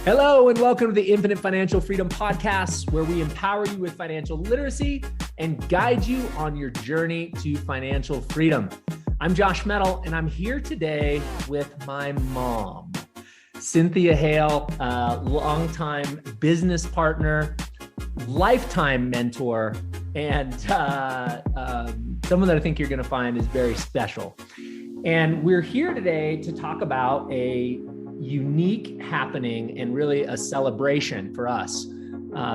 Hello, and welcome to the Infinite Financial Freedom Podcast, where we empower you with financial literacy and guide you on your journey to financial freedom. I'm Josh Metal, and I'm here today with my mom, Cynthia Hale, longtime business partner, lifetime mentor, and someone that I think you're going to find is very special. And we're here today to talk about a unique happening and really a celebration for us.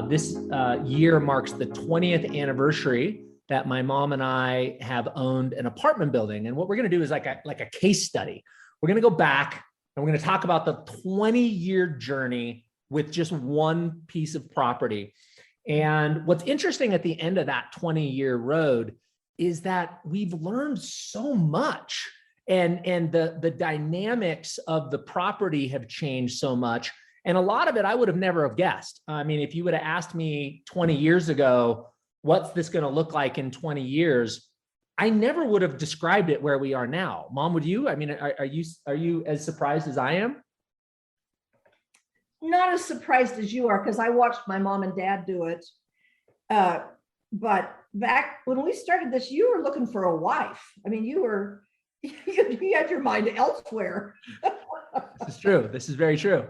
This year marks the 20th anniversary that my mom and I have owned an apartment building. And what we're going to do is like a case study. We're going to go back and we're going to talk about the 20-year journey with just one piece of property. And what's interesting at the end of that 20-year road is that we've learned so much. And the dynamics of the property have changed so much. And a lot of it I would have never have guessed. I mean, if you would have asked me 20 years ago, what's this going to look like in 20 years? I never would have described it where we are now. Mom, would you? I mean, are you as surprised as I am? Not as surprised as you are, because I watched my mom and dad do it. But back when we started this, you were looking for a wife. I mean, you had your mind elsewhere. This is true. This is very true.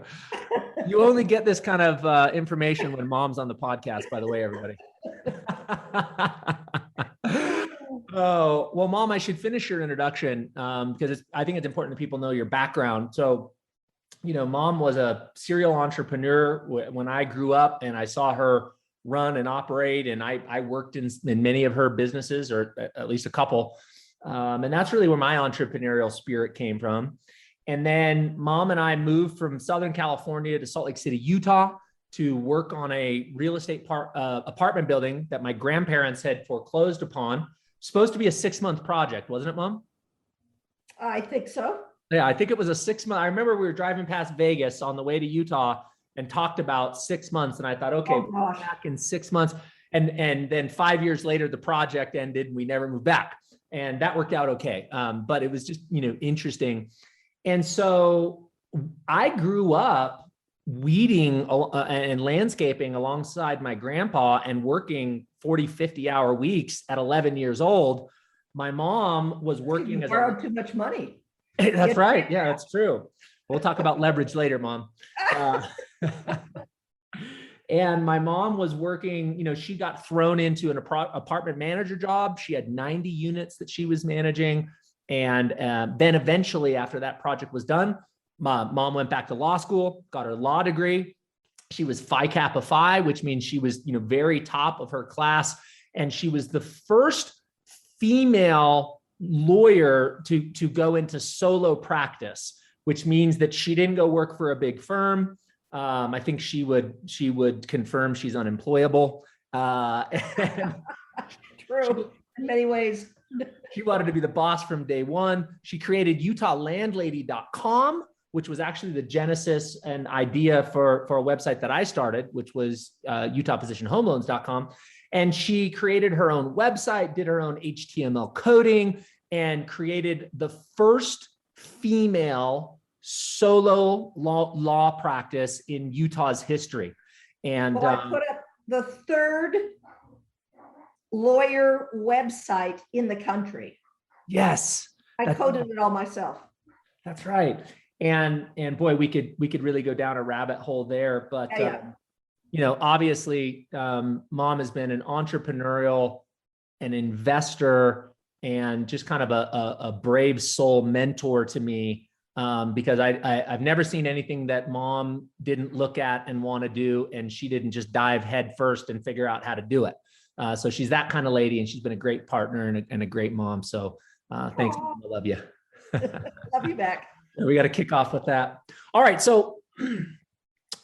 You only get this kind of information when mom's on the podcast, by the way, everybody. Oh, well, Mom, I should finish your introduction because I think it's important that people know your background. So, Mom was a serial entrepreneur when I grew up, and I saw her run and operate, and I worked in many of her businesses, or at least a couple. And that's really where my entrepreneurial spirit came from. And then Mom and I moved from Southern California to Salt Lake City, Utah, to work on a real estate apartment building that my grandparents had foreclosed upon. Supposed to be a 6-month project, wasn't it, Mom? I think so. Yeah, I think it was a 6-month. I remember we were driving past Vegas on the way to Utah and talked about 6 months. And I thought, okay, we'll be back in 6 months. And then 5 years later, the project ended and we never moved back. And that worked out okay. But it was just, interesting. And so I grew up weeding and landscaping alongside my grandpa and working 40, 50-hour weeks at 11 years old. My mom was working as borrowed too much money. That's right. Yeah, that's true. We'll talk about leverage later, Mom. And my mom was working, she got thrown into an apartment manager job. She had 90 units that she was managing. And then eventually after that project was done, my mom went back to law school, got her law degree. She was Phi Kappa Phi, which means she was, very top of her class. And she was the first female lawyer to go into solo practice, which means that she didn't go work for a big firm. I think she would confirm she's unemployable. True, in many ways. She wanted to be the boss from day one. She created UtahLandlady.com, which was actually the genesis and idea for a website that I started, which was UtahPositionsHomeLoans.com. And she created her own website, did her own HTML coding, and created the first female solo law practice in Utah's history. And I put up the third lawyer website in the country. Yes. I coded it all myself. That's right. And boy, we could really go down a rabbit hole there, but obviously Mom has been an entrepreneurial, an investor, and just kind of a brave soul mentor to me. Because I've never seen anything that Mom didn't look at and want to do, and she didn't just dive head first and figure out how to do it. So she's that kind of lady, and she's been a great partner and a great mom. So thanks, Mom. I love you. Love you back. We got to kick off with that. All right, so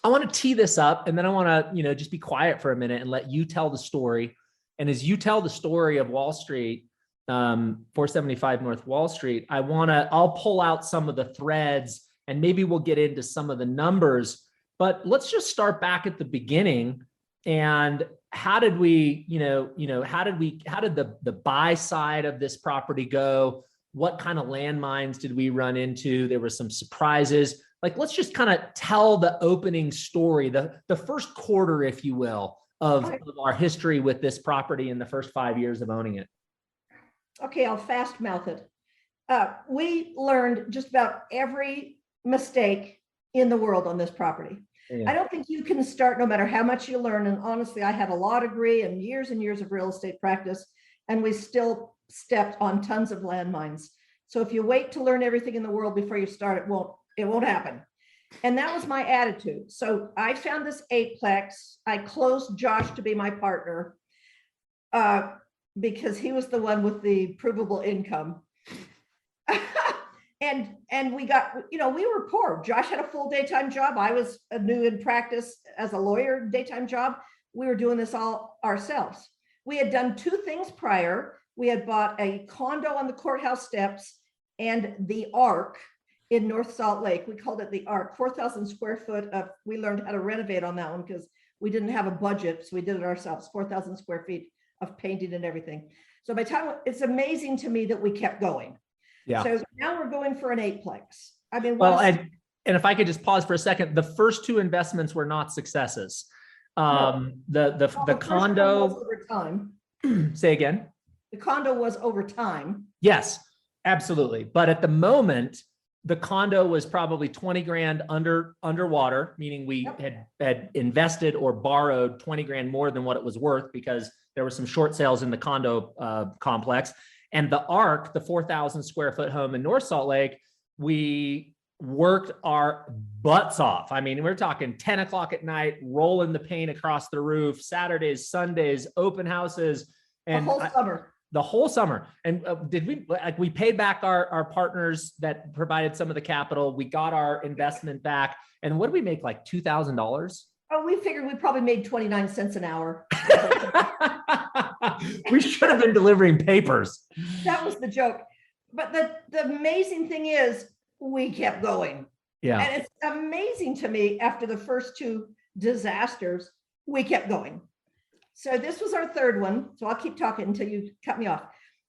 I want to tee this up, and then I want to just be quiet for a minute and let you tell the story. And as you tell the story of Wall Street, 475 North Wall Street, I'll pull out some of the threads and maybe we'll get into some of the numbers, but let's just start back at the beginning. And how did we, how did the buy side of this property go? What kind of landmines did we run into? There were some surprises. like, let's just kind of tell the opening story, the first quarter, if you will, of our history with this property in the first 5 years of owning it. Okay, I'll fast mouth it. We learned just about every mistake in the world on this property. Yeah. I don't think you can start no matter how much you learn. And honestly, I have a law degree and years of real estate practice, and we still stepped on tons of landmines. So if you wait to learn everything in the world before you start, it won't happen. And that was my attitude. So I found this eightplex. I closed Josh to be my partner because he was the one with the provable income. And we got, we were poor. Josh had a full daytime job. I was new in practice as a lawyer, daytime job. We were doing this all ourselves. We had done two things prior. We had bought a condo on the courthouse steps and the Ark in North Salt Lake. We called it the Ark, 4,000 square foot of, we learned how to renovate on that one because we didn't have a budget. So we did it ourselves, 4,000 square feet of painting and everything. So by the time, it's amazing to me that we kept going. Yeah. So now we're going for an eightplex. I mean, well, and if I could just pause for a second, the first two investments were not successes. The condo was over time. Say again. The condo was over time. Yes, absolutely. But at the moment, the condo was probably 20 grand underwater, meaning we had invested or borrowed 20 grand more than what it was worth because there were some short sales in the condo complex. And the Ark, the 4,000 square foot home in North Salt Lake, we worked our butts off. I mean, we're talking 10 o'clock at night, rolling the paint across the roof, Saturdays, Sundays, open houses. And the whole summer. And we paid back our partners that provided some of the capital. We got our investment back. And what did we make, like $2,000? Oh, we figured we probably made 29 cents an hour. We should have been delivering papers. That was the joke. But the amazing thing is we kept going. Yeah. And it's amazing to me, after the first two disasters, we kept going. So this was our third one. So I'll keep talking until you cut me off.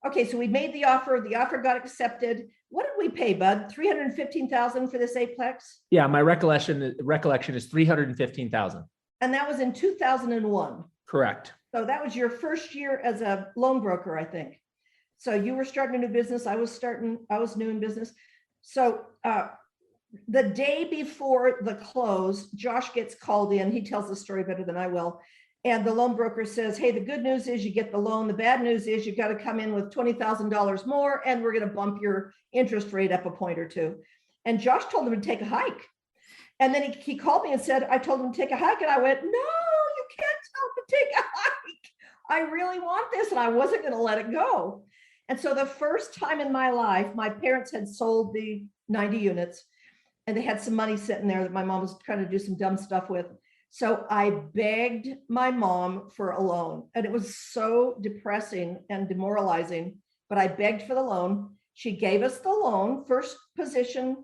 Okay, so we made the offer. The offer got accepted. What did we pay, Bud? $315,000 for this eightplex? Yeah, my recollection is $315,000. And that was in 2001. Correct. So that was your first year as a loan broker, I think. So you were starting a new business. I was new in business. So the day before the close, Josh gets called in. He tells the story better than I will. And the loan broker says, hey, the good news is you get the loan. The bad news is you've got to come in with $20,000 more, and we're going to bump your interest rate up a point or two. And Josh told him to take a hike. And then he called me and said, I told him to take a hike. And I went, no, you can't tell him to take a hike. I really want this. And I wasn't going to let it go. And so the first time in my life, my parents had sold the 90 units and they had some money sitting there that my mom was trying to do some dumb stuff with. So I begged my mom for a loan, and it was so depressing and demoralizing, but I begged for the loan. She gave us the loan, first position.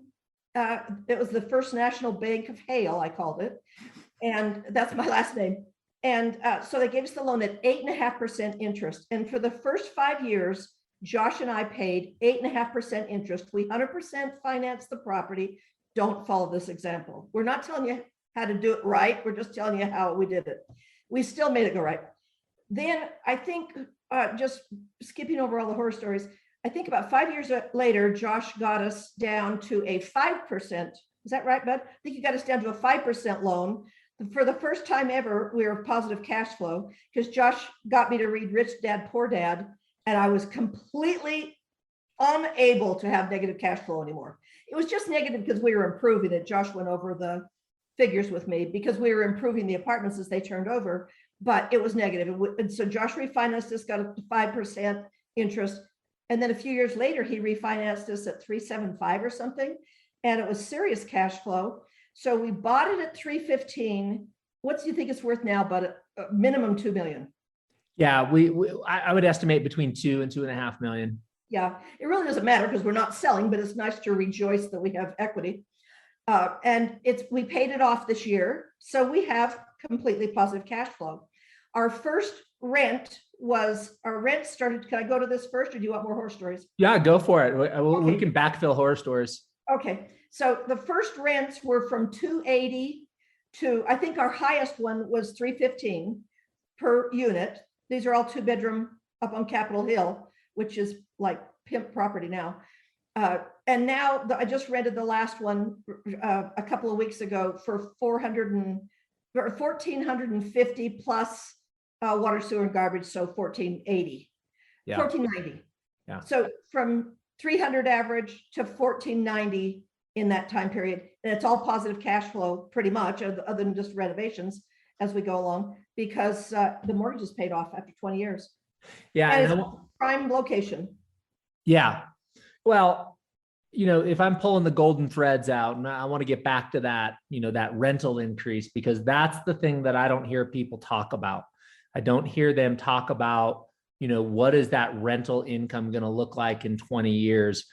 It was the First National Bank of Hale, I called it. And that's my last name. And so they gave us the loan at 8.5% interest. And for the first 5 years, Josh and I paid 8.5% interest. We 100% financed the property. Don't follow this example. We're not telling you how to do it right. We're just telling you how we did it. We still made it go right. Then I think, just skipping over all the horror stories, I think about 5 years later, Josh got us down to a 5%. Is that right, Bud? I think you got us down to a 5% loan. For the first time ever, we were positive cash flow because Josh got me to read Rich Dad, Poor Dad, and I was completely unable to have negative cash flow anymore. It was just negative because we were improving it. Josh went over the figures with me because we were improving the apartments as they turned over, but it was negative. And so Josh refinanced us, got up to 5% interest. And then a few years later, he refinanced us at 3.75 or something. And it was serious cash flow. So we bought it at 315. What do you think it's worth now? But minimum 2 million. Yeah, I would estimate between 2 and 2.5 million. Yeah, it really doesn't matter because we're not selling, but it's nice to rejoice that we have equity. And we paid it off this year. So we have completely positive cash flow. Our first rent started, can I go to this first or do you want more horror stories? Yeah, go for it. We can backfill horror stories. Okay. So the first rents were from 280 to, I think our highest one was 315 per unit. These are all 2-bedroom up on Capitol Hill, which is like pimp property now. And now I just rented the last one a couple of weeks ago for 1,450 plus water, sewer, and garbage, so 1,480, Yeah. 1,490. Yeah. So from 300 average to 1,490 in that time period, and it's all positive cash flow, pretty much, other than just renovations as we go along, because the mortgage is paid off after 20 years. Yeah. And it's a prime location. Yeah. Well, if I'm pulling the golden threads out, and I want to get back to that, that rental increase, because that's the thing that I don't hear people talk about. I don't hear them talk about, what is that rental income going to look like in 20 years?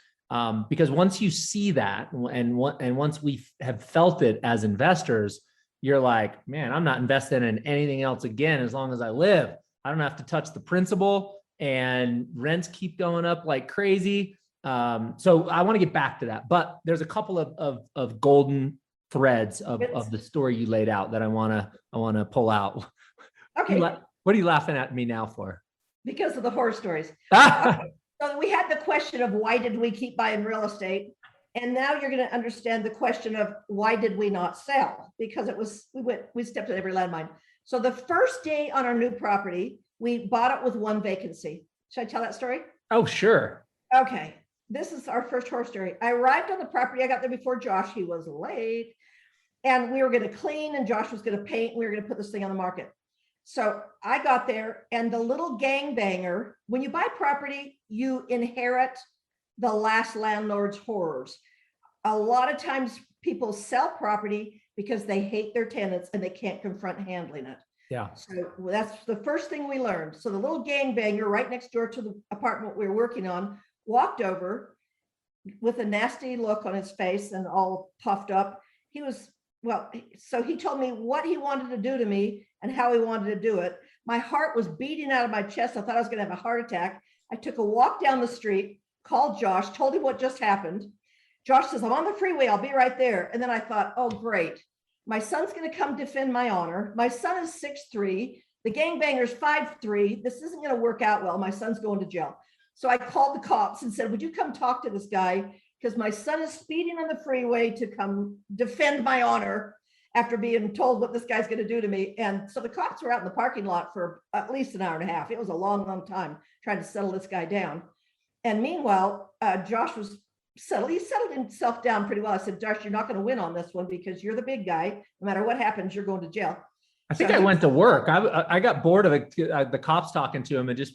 Because once you see that, and once we have felt it as investors, you're like, man, I'm not investing in anything else again as long as I live. I don't have to touch the principal, and rents keep going up like crazy. So I want to get back to that, but there's a couple of golden threads of the story you laid out that I want to pull out. Okay. What are you laughing at me now for? Because of the horror stories. Okay. So we had the question of why did we keep buying real estate? And now you're going to understand the question of why did we not sell? Because we stepped on every landmine. So the first day on our new property, we bought it with one vacancy. Should I tell that story? Oh, sure. Okay. This is our first horror story. I arrived on the property. I got there before Josh. He was late. And we were going to clean, and Josh was going to paint. And we were going to put this thing on the market. So I got there, and the little gangbanger, when you buy property, you inherit the last landlord's horrors. A lot of times people sell property because they hate their tenants and they can't confront handling it. Yeah. So that's the first thing we learned. So the little gangbanger right next door to the apartment we were working on walked over with a nasty look on his face and all puffed up. So he told me what he wanted to do to me and how he wanted to do it. My heart was beating out of my chest. I thought I was going to have a heart attack. I took a walk down the street, called Josh, told him what just happened. Josh says, I'm on the freeway. I'll be right there. And then I thought, oh, great. My son's going to come defend my honor. My son is 6'3". The gangbanger's 5'3". This isn't going to work out well. My son's going to jail. So I called the cops and said, would you come talk to this guy? Because my son is speeding on the freeway to come defend my honor after being told what this guy's going to do to me. And so the cops were out in the parking lot for at least an hour and a half. It was a long, long time trying to settle this guy down. And meanwhile, Josh was settled. He settled himself down pretty well. I said, Josh, you're not going to win on this one because you're the big guy. No matter what happens, you're going to jail. I think I went to work. I got bored of the cops talking to him and just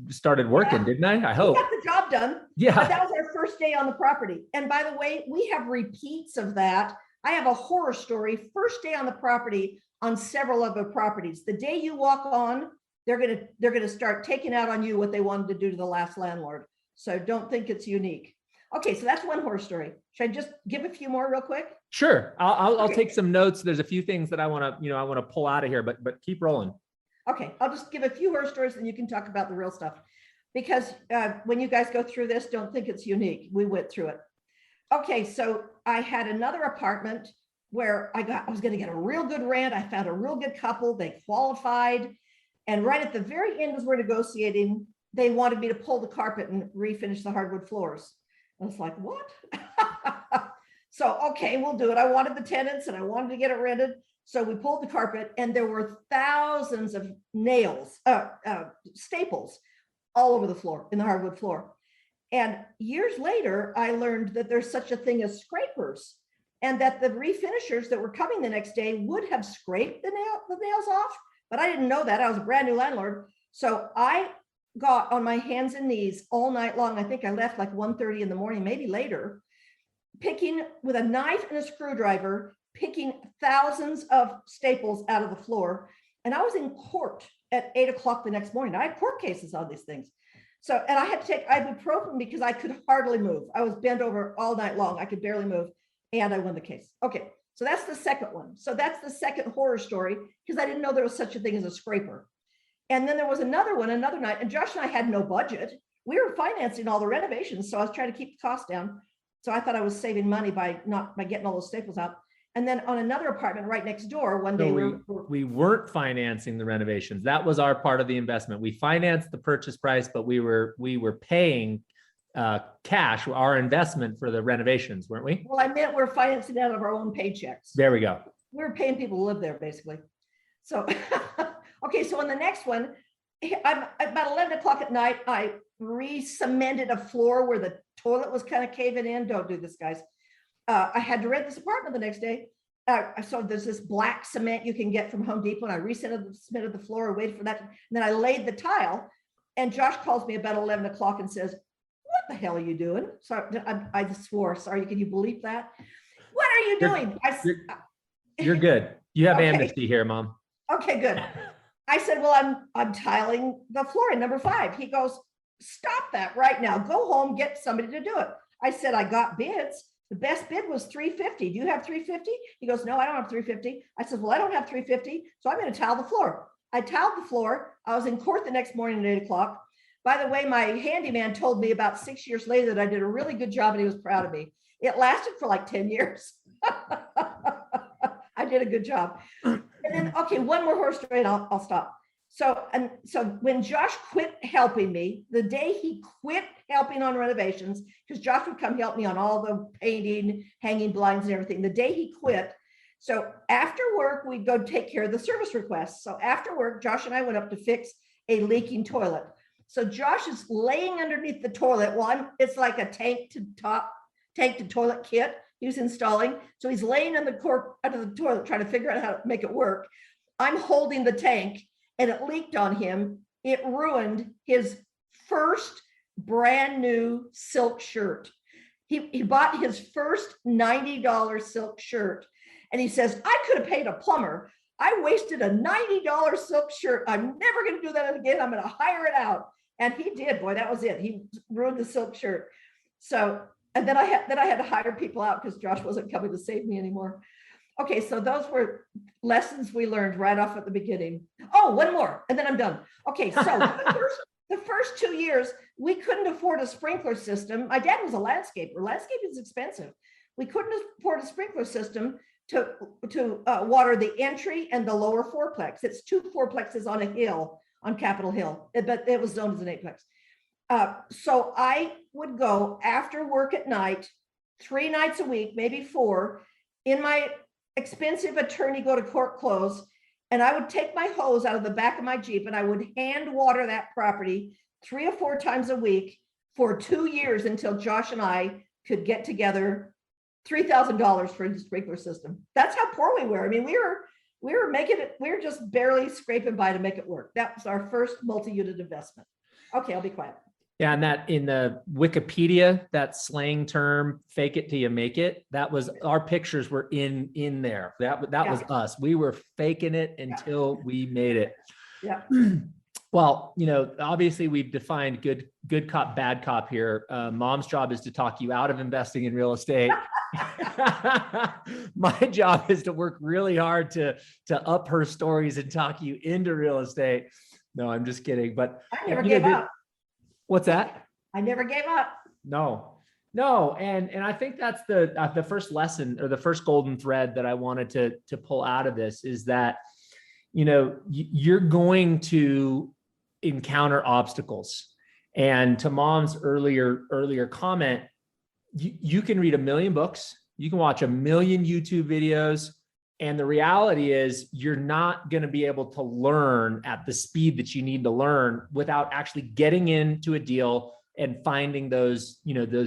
started working, didn't I? I hope. We got the job done. Yeah. But that was our first day on the property. And by the way, we have repeats of that. I have a horror story. First day on the property on several other properties. The day you walk on, they're gonna start taking out on you what they wanted to do to the last landlord. So don't think it's unique. Okay, so that's one horror story. Should I just give a few more real quick? Sure. I'll take some notes. There's a few things that I want to pull out of here, but keep rolling. Okay, I'll just give a few horror stories and you can talk about the real stuff. Because when you guys go through this, don't think it's unique. We went through it. Okay, so I had another apartment where I was going to get a real good rent. I found a real good couple. They qualified. And right at the very end as we're negotiating, they wanted me to pull the carpet and refinish the hardwood floors. I was like, what? So, okay, we'll do it. I wanted the tenants and I wanted to get it rented. So we pulled the carpet and there were thousands of nails, staples all over the floor, in the hardwood floor. And years later, I learned that there's such a thing as scrapers and that the refinishers that were coming the next day would have scraped the nails off, but I didn't know that. I was a brand new landlord. So I got on my hands and knees all night long. I think I left like 1:30 in the morning, maybe later, picking with a knife and a screwdriver, picking thousands of staples out of the floor. And I was in court at 8 o'clock the next morning. I had court cases on these things. So, and I had to take ibuprofen because I could hardly move. I was bent over all night long. I could barely move. And I won the case. Okay. So that's the second one. So that's the second horror story because I didn't know there was such a thing as a scraper. And then there was another one, another night, and Josh and I had no budget. We were financing all the renovations. So I was trying to keep the cost down. So I thought I was saving money by getting all those staples out. And then on another apartment right next door, one day we weren't financing the renovations. That was our part of the investment. We financed the purchase price, but we were paying cash, our investment for the renovations, weren't we? Well, I meant we're financing out of our own paychecks. There we go. We're paying people to live there, basically. So, okay, so on the next one, I'm about 11 o'clock at night, I re-cemented a floor where the toilet was kind of caving in. Don't do this, guys. I had to rent this apartment the next day. So there's this black cement you can get from Home Depot, and I cemented the floor, waited for that. And then I laid the tile, and Josh calls me about 11 o'clock and says, "What the hell are you doing?" So I just swore, sorry, can you believe that? "What are you doing?" You're good. You have okay. amnesty here, Mom. Okay, good. I said, "Well, I'm tiling the floor in number 5. He goes, "Stop that right now. Go home, get somebody to do it." I said, "I got bids. The best bid was $350. Do you have $350? He goes, "No, I don't have $350. I said, "Well, I don't have $350. So I'm going to tile the floor." I tiled the floor. I was in court the next morning at 8 o'clock. By the way, my handyman told me about 6 years later that I did a really good job and he was proud of me. It lasted for like 10 years. I did a good job. And then, okay, one more horse story and I'll stop. So when Josh quit helping me, the day he quit helping on renovations, because Josh would come help me on all the painting, hanging blinds and everything, the day he quit. So after work, we'd go take care of the service requests. So after work, Josh and I went up to fix a leaking toilet. So Josh is laying underneath the toilet. Well, it's like a tank to toilet kit he was installing. So he's laying in the cork under the toilet trying to figure out how to make it work. I'm holding the tank and it leaked on him. It ruined his first brand new silk shirt. He bought his first $90 silk shirt and he says, "I could have paid a plumber. I wasted a $90 silk shirt. I'm never going to do that again. I'm going to hire it out." And he did. Boy, that was it. He ruined the silk shirt. So, and then I had to hire people out because Josh wasn't coming to save me anymore. Okay, so those were lessons we learned right off at the beginning. Oh, one more, and then I'm done. Okay, so the first 2 years, we couldn't afford a sprinkler system. My dad was a landscaper. Landscaping is expensive. We couldn't afford a sprinkler system to water the entry and the lower fourplex. It's 2 fourplexes on a hill, on Capitol Hill, but it was zoned as an 8plex. So I would go after work at night, 3 nights a week, maybe 4, in my expensive attorney go to court clothes, and I would take my hose out of the back of my Jeep and I would hand water that property 3 or 4 times a week for 2 years until Josh and I could get together $3,000 for a sprinkler system. That's how poor we were. I mean, we were making it, we were just barely scraping by to make it work. That was our first multi-unit investment. Okay, I'll be quiet. Yeah, and that in the Wikipedia, that slang term, "fake it till you make it," that was our pictures were in there. That was us. We were faking it until we made it. Yeah. Well, obviously we've defined good cop, bad cop here. Mom's job is to talk you out of investing in real estate. My job is to work really hard to up her stories and talk you into real estate. No, I'm just kidding. But I never gave up. What's that? I never gave up. No. And I think that's the first lesson, or the first golden thread that I wanted to pull out of this, is that, you're going to encounter obstacles. And to Mom's earlier comment, you can read 1 million books, you can watch 1 million YouTube videos, and the reality is you're not going to be able to learn at the speed that you need to learn without actually getting into a deal and finding those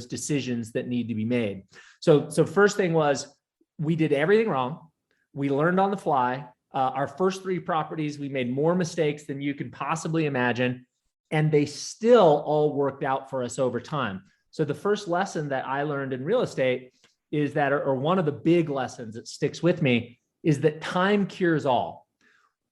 decisions that need to be made. So first thing was, we did everything wrong. We learned on the fly. Our first 3 properties, we made more mistakes than you could possibly imagine, and they still all worked out for us over time. So the first lesson that I learned in real estate is that, or one of the big lessons that sticks with me, is that time cures all.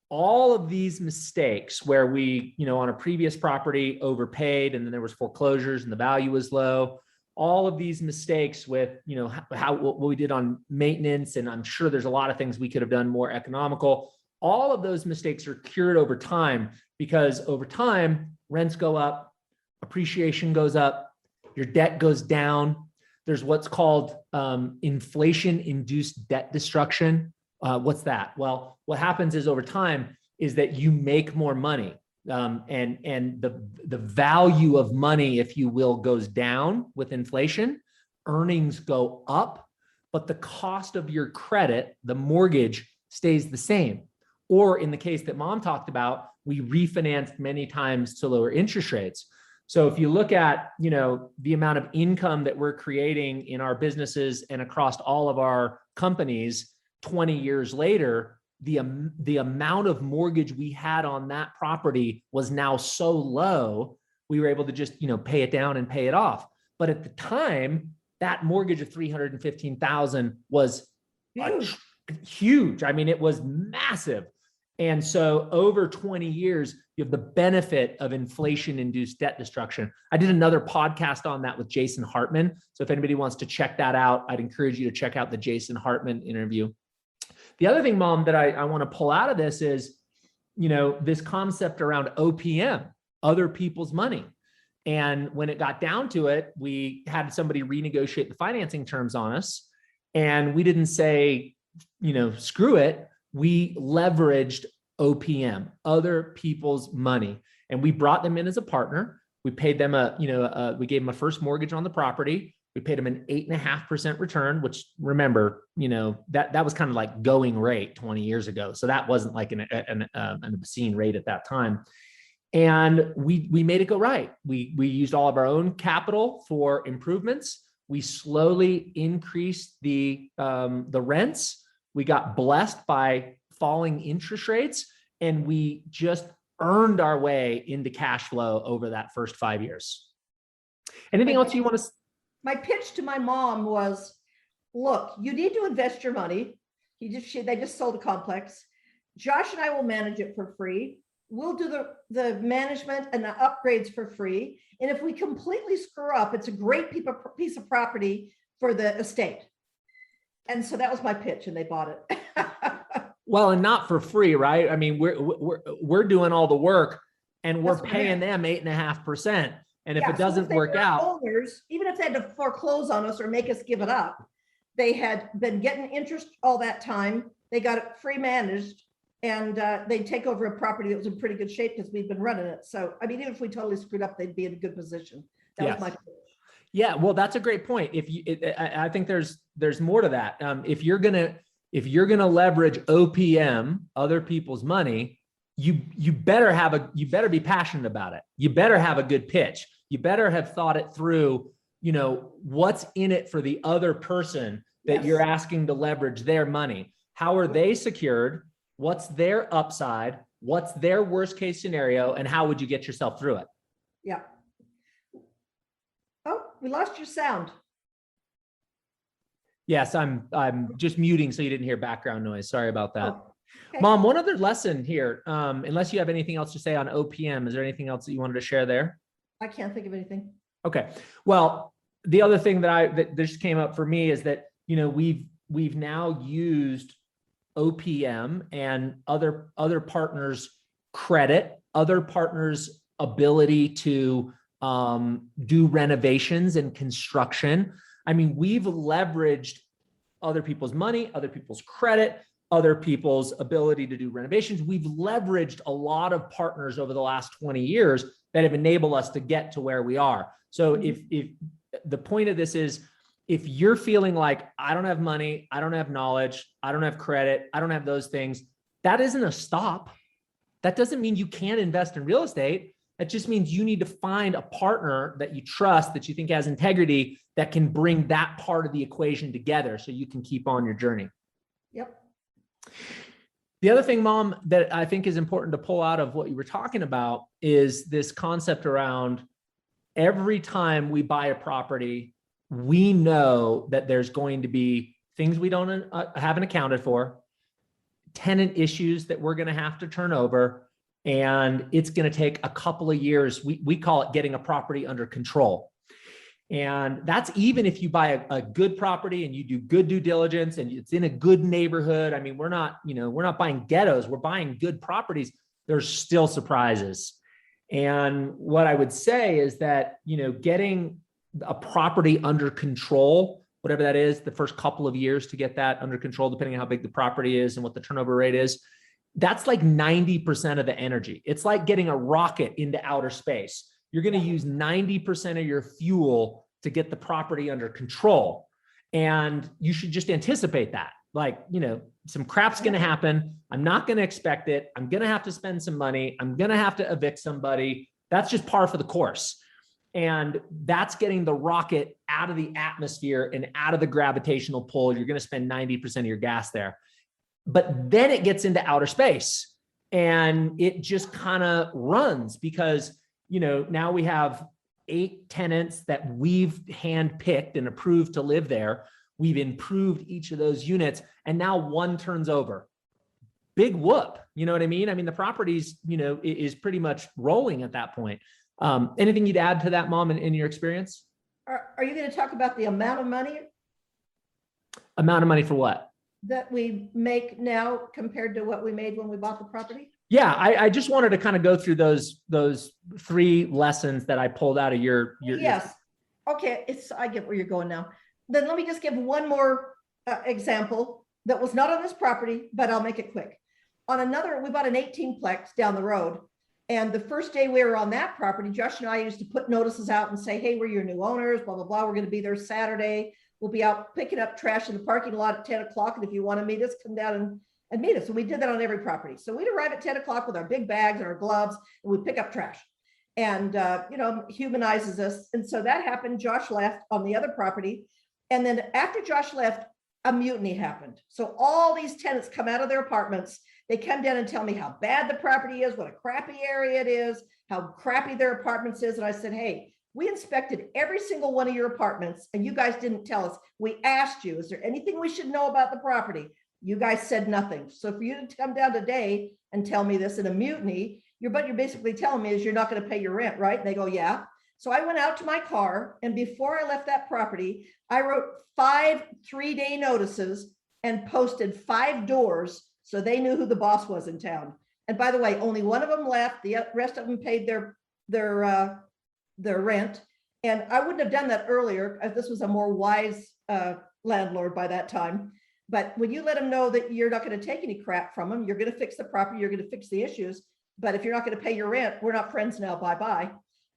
All of these mistakes where we, on a previous property overpaid and then there was foreclosures and the value was low, all of these mistakes with, what we did on maintenance, and I'm sure there's a lot of things we could have done more economical. All of those mistakes are cured over time, because over time, rents go up, appreciation goes up, your debt goes down. There's what's called inflation-induced debt destruction. What's that? Well, what happens is over time is that you make more money, and the value of money, if you will, goes down with inflation. Earnings go up, but the cost of your credit, the mortgage, stays the same. Or in the case that Mom talked about, we refinanced many times to lower interest rates. So if you look at, the amount of income that we're creating in our businesses and across all of our companies 20 years later, the amount of mortgage we had on that property was now so low, we were able to just, pay it down and pay it off. But at the time, that mortgage of $315,000 was huge. I mean, it was massive. And so over 20 years, you have the benefit of inflation-induced debt destruction. I did another podcast on that with Jason Hartman. So if anybody wants to check that out, I'd encourage you to check out the Jason Hartman interview. The other thing, Mom, that I want to pull out of this is, this concept around OPM, other people's money. And when it got down to it, we had somebody renegotiate the financing terms on us. And we didn't say, screw it. We leveraged OPM, other people's money. And we brought them in as a partner. We paid them we gave them a first mortgage on the property. We paid them an 8.5% return, which, remember, that was kind of like going rate 20 years ago. So that wasn't like an obscene rate at that time. And we made it go right. We used all of our own capital for improvements. We slowly increased the rents. We got blessed by falling interest rates, and we just earned our way into cash flow over that first 5 years. Anything else you want to? My pitch to my mom was, look, you need to invest your money. They just sold a complex. Josh and I will manage it for free. We'll do the management and the upgrades for free. And if we completely screw up, it's a great piece of property for the estate. And so that was my pitch, and they bought it. Well, and not for free, right? I mean, we're doing all the work, and we're paying them 8.5%. And if it doesn't work out, owners, even if they had to foreclose on us or make us give it up, they had been getting interest all that time. They got it free managed, and they'd take over a property that was in pretty good shape because we've been running it. So, I mean, even if we totally screwed up, they'd be in a good position. That was my pitch. Yeah, well, that's a great point. I think there's more to that. If you're gonna leverage OPM, other people's money, you better be passionate about it. You better have a good pitch. You better have thought it through. What's in it for the other person that you're asking to leverage their money? How are they secured? What's their upside? What's their worst case scenario? And how would you get yourself through it? Yeah. Oh, we lost your sound. Yes, I'm just muting so you didn't hear background noise. Sorry about that. Oh, okay. Mom, one other lesson here. Unless you have anything else to say on OPM, is there anything else that you wanted to share there? I can't think of anything. Okay. Well, the other thing that just came up for me is that, we've now used OPM and other partners' credit, other partners' ability to do renovations and construction. I mean, we've leveraged other people's money, other people's credit, other people's ability to do renovations. We've leveraged a lot of partners over the last 20 years that have enabled us to get to where we are. So if the point of this is, if you're feeling like, I don't have money, I don't have knowledge, I don't have credit, I don't have those things, that isn't a stop. That doesn't mean you can't invest in real estate. That just means you need to find a partner that you trust, that you think has integrity, that can bring that part of the equation together so you can keep on your journey. Yep. The other thing, Mom, that I think is important to pull out of what you were talking about is this concept around every time we buy a property, we know that there's going to be things we haven't accounted for, tenant issues that we're going to have to turn over, and it's going to take a couple of years. We call it getting a property under control. And that's even if you buy a good property and you do good due diligence and it's in a good neighborhood. I mean, we're not buying ghettos, we're buying good properties. There's still surprises. And what I would say is that, getting a property under control, whatever that is, the first couple of years to get that under control, depending on how big the property is and what the turnover rate is, that's like 90% of the energy. It's like getting a rocket into outer space. You're going to use 90% of your fuel to get the property under control. And you should just anticipate that. Like, some crap's going to happen. I'm not going to expect it. I'm going to have to spend some money. I'm going to have to evict somebody. That's just par for the course. And that's getting the rocket out of the atmosphere and out of the gravitational pull. You're going to spend 90% of your gas there. But then it gets into outer space and it just kind of runs because, now we have 8 tenants that we've handpicked and approved to live there. We've improved each of those units and now one turns over. Big whoop. You know what I mean? I mean, the property's, is pretty much rolling at that point. Anything you'd add to that, Mom, in your experience? Are you going to talk about the amount of money? Amount of money for what? That we make now compared to what we made when we bought the property? Yeah, I just wanted to kind of go through those 3 lessons that I pulled out of your. Yes. Okay, I get where you're going now. Then let me just give one more example that was not on this property, but I'll make it quick. On another, we bought an 18-plex down the road. And the first day we were on that property, Josh and I used to put notices out and say, hey, we're your new owners, blah, blah, blah. We're going to be there Saturday. We'll be out picking up trash in the parking lot at 10 o'clock. And if you want to meet us, come down and meet us. And we did that on every property. So we'd arrive at 10 o'clock with our big bags and our gloves, and we'd pick up trash. And, humanizes us. And so that happened. Josh left on the other property. And then after Josh left, a mutiny happened. So all these tenants come out of their apartments. They come down and tell me how bad the property is, what a crappy area it is, how crappy their apartments is. And I said, hey, we inspected every single one of your apartments and you guys didn't tell us. We asked you, is there anything we should know about the property? You guys said nothing. So for you to come down today and tell me this in a mutiny, what you're basically telling me is you're not going to pay your rent, right? And they go, yeah. So I went out to my car, and before I left that property, I wrote 5 3-day notices and posted 5 doors so they knew who the boss was in town. And by the way, only one of them left. The rest of them paid their rent. And I wouldn't have done that earlier, as this was a more wise landlord by that time. But when you let them know that you're not going to take any crap from them, you're going to fix the property, you're going to fix the issues. But if you're not going to pay your rent, we're not friends now. Bye-bye.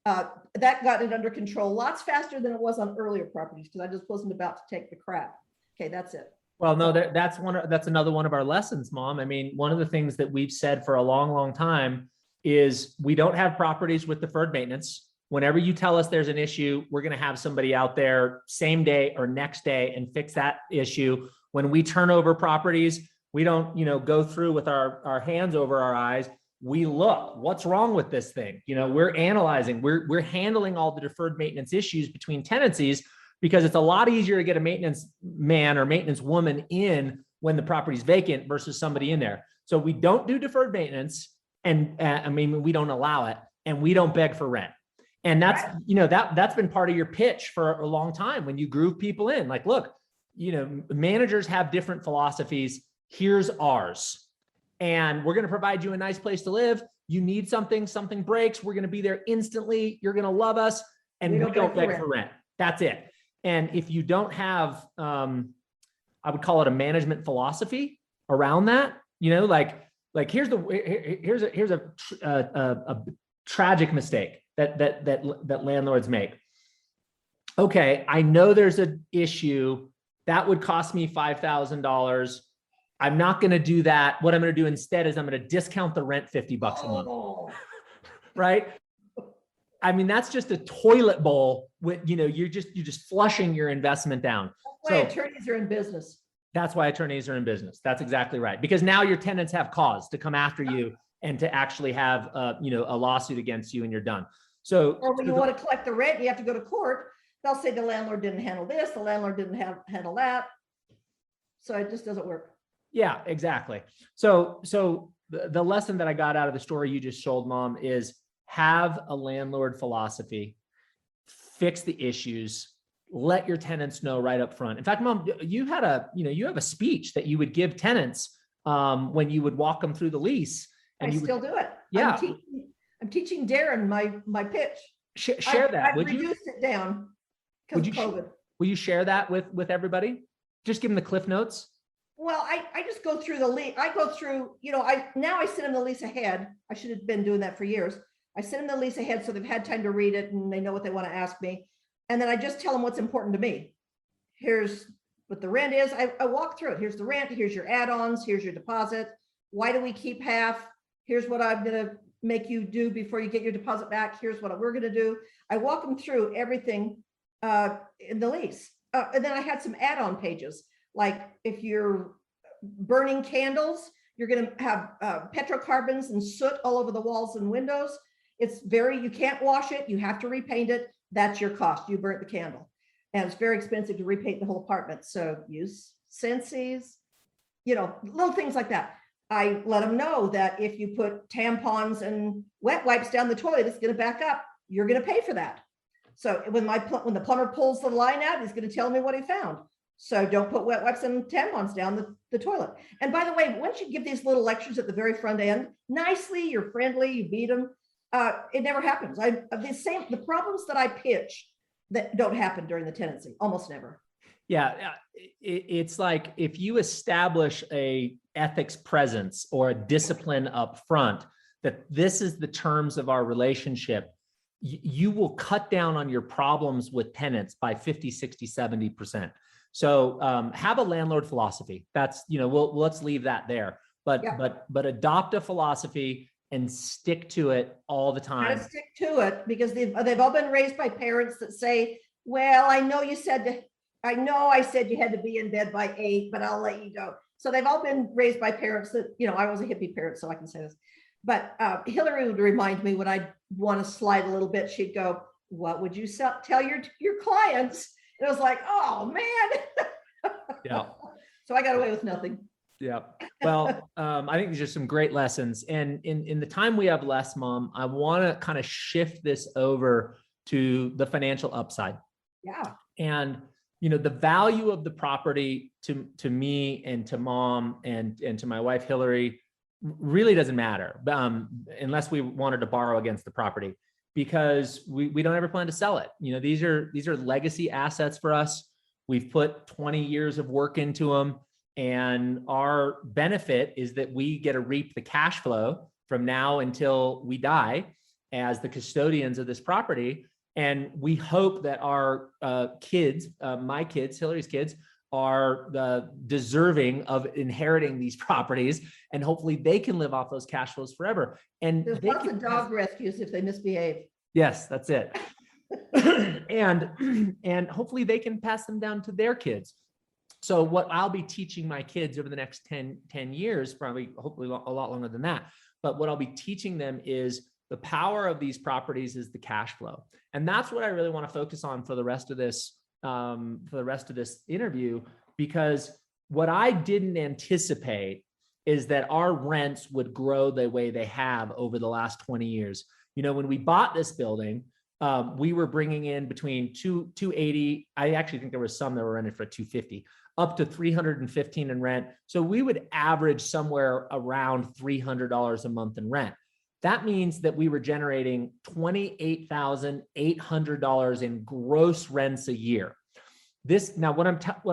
That got it under control lots faster than it was on earlier properties because I just wasn't about to take the crap. Okay, that's it. Well, no, that's another one of our lessons, Mom. I mean, one of the things that we've said for a long, long time is we don't have properties with deferred maintenance. Whenever you tell us there's an issue, we're going to have somebody out there same day or next day and fix that issue. When we turn over properties, we don't, go through with our hands over our eyes. We look, what's wrong with this thing? We're analyzing, we're handling all the deferred maintenance issues between tenancies because it's a lot easier to get a maintenance man or maintenance woman in when the property's vacant versus somebody in there. So we don't do deferred maintenance, and we don't allow it, and we don't beg for rent. And that's, that's been part of your pitch for a long time when you groove people in. Like, look, managers have different philosophies. Here's ours. And we're going to provide you a nice place to live. You need something breaks, we're going to be there instantly. You're going to love us. And we don't beg for rent. That's it. And if you don't have, I would call it a management philosophy around that, like here's a tragic mistake that landlords make. Okay, I know there's an issue that would cost me $5,000. I'm not going to do that. What I'm going to do instead is I'm going to discount the rent $50 a month. Right? I mean, that's just a toilet bowl with, you're just flushing your investment down. That's why attorneys are in business. That's why attorneys are in business. That's exactly right. Because now your tenants have cause to come after you and to actually have a lawsuit against you, and you're done. So, or when you want to collect the rent, you have to go to court. They'll say the landlord didn't handle this, the landlord didn't handle that. So it just doesn't work. Yeah, exactly. So the lesson that I got out of the story you just told, Mom, is have a landlord philosophy, fix the issues, let your tenants know right up front. In fact, Mom, you have a speech that you would give tenants when you would walk them through the lease. And I still do it. Yeah. I'm teaching Darren my pitch. Share that. I've reduced it down. because of COVID. Will you share that with everybody? Just give them the Cliff Notes. Well, I just go through the lease. I go through, I send them the lease ahead. I should have been doing that for years. I send them the lease ahead so they've had time to read it and they know what they want to ask me. And then I just tell them what's important to me. Here's what the rent is. I walk through it. Here's the rent. Here's your add-ons. Here's your deposit. Why do we keep half? Here's what I'm going to make you do before you get your deposit back. Here's what we're going to do. I walk them through everything in the lease. And then I had some add-on pages. Like if you're burning candles, you're going to have petrocarbons and soot all over the walls and windows. You can't wash it. You have to repaint it. That's your cost. You burnt the candle. And it's very expensive to repaint the whole apartment. So use Scentsies, little things like that. I let them know that if you put tampons and wet wipes down the toilet, it's going to back up. You're going to pay for that. So when the plumber pulls the line out, he's going to tell me what he found. So don't put wet wipes and tampons down the toilet. And by the way, once you give these little lectures at the very front end, nicely, you're friendly, you beat them. It never happens. The problems that I pitch that don't happen during the tenancy, almost never. Yeah, it's like if you establish a ethics presence or a discipline up front, that this is the terms of our relationship, you will cut down on your problems with tenants by 50, 60, 70%. So have a landlord philosophy. That's, let's leave that there. But adopt a philosophy and stick to it all the time. Gotta stick to it because they've all been raised by parents that say, well, I know I said you had to be in bed by 8, but I'll let you go. So they've all been raised by parents that, I was a hippie parent, so I can say this. But Hillary would remind me when I'd want to slide a little bit, she'd go, what would you tell your clients? And it was like, oh man. Yeah. So I got away with nothing. Yeah. Well, I think these are some great lessons. And in the time we have left, Mom, I want to kind of shift this over to the financial upside. Yeah. And, the value of the property to me and to Mom and to my wife, Hillary, really doesn't matter unless we wanted to borrow against the property, because we don't ever plan to sell it. These are legacy assets for us. We've put 20 years of work into them. And our benefit is that we get to reap the cash flow from now until we die as the custodians of this property. And we hope that our kids, my kids, Hillary's kids, are deserving of inheriting these properties. And hopefully they can live off those cash flows forever. And there's lots of dog rescues if they misbehave. Yes, that's it. and hopefully they can pass them down to their kids. So what I'll be teaching my kids over the next 10 years, probably, hopefully a lot longer than that, but what I'll be teaching them is the power of these properties is the cash flow. And that's what I really want to focus on for the rest of this, interview, because what I didn't anticipate is that our rents would grow the way they have over the last 20 years. When we bought this building, we were bringing in between $280. I actually think there was some that were rented for $250, up to $315 in rent. So we would average somewhere around $300 a month in rent. That means that we were generating $28,800 in gross rents a year. Now, what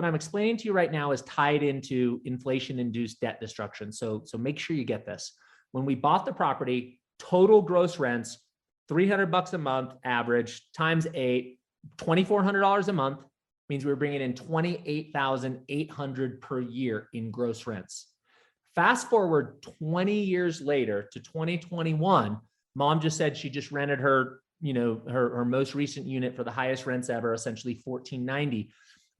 I'm explaining to you right now is tied into inflation-induced debt destruction. So make sure you get this. When we bought the property, total gross rents, $300 a month average times 8, $2,400 a month means we were bringing in $28,800 per year in gross rents. Fast forward 20 years later to 2021, Mom just said she just rented her most recent unit for the highest rents ever, essentially $1,490.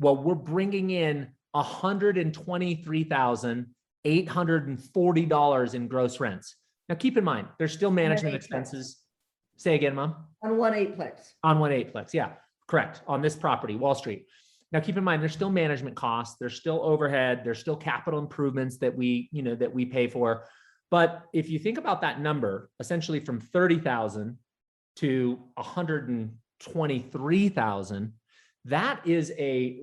Well, we're bringing in $123,840 in gross rents. Now, keep in mind, there's still management expenses. Say again, Mom. On one eightplex. On one eightplex, yeah, correct. On this property, Wall Street. Now, keep in mind, there's still management costs, there's still overhead, there's still capital improvements that we pay for. But if you think about that number, essentially from 30,000 to 123,000, that is a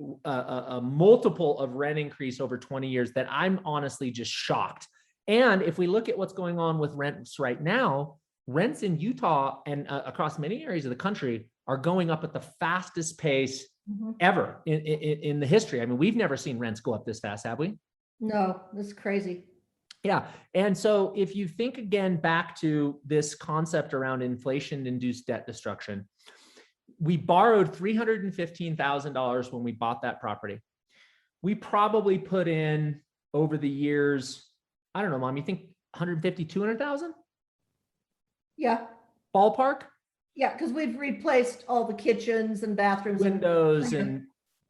multiple of rent increase over 20 years that I'm honestly just shocked. And if we look at what's going on with rents right now, rents in Utah and across many areas of the country are going up at the fastest pace ever in the history. I mean, we've never seen rents go up this fast, have we? No, that's crazy. Yeah. And so if you think again back to this concept around inflation-induced debt destruction, we borrowed $315,000 when we bought that property. We probably put in over the years, I don't know, Mom, you think 150, 200,000? Yeah. Ballpark? Yeah, because we've replaced all the kitchens and bathrooms, windows and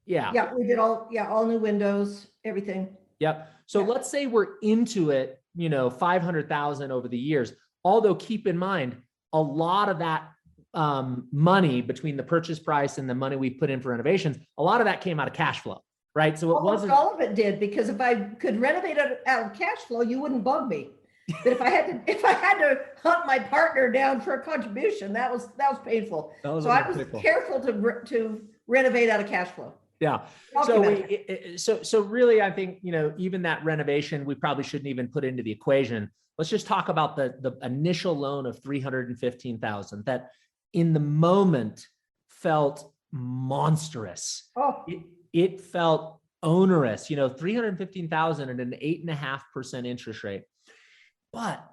yeah. Yeah, we did all new windows, everything. Yep. So let's say we're into it, 500,000 over the years. Although keep in mind, a lot of that money between the purchase price and the money we put in for renovations, a lot of that came out of cash flow, right? So it wasn't all of it did, because if I could renovate out of cash flow, you wouldn't bug me. But if I had to hunt my partner down for a contribution, that was painful. So I was careful to renovate out of cash flow. Yeah. So really, I think, even that renovation, we probably shouldn't even put into the equation. Let's just talk about the initial loan of $315,000 that in the moment felt monstrous. Oh, it felt onerous, $315,000 at an 8.5% interest rate. But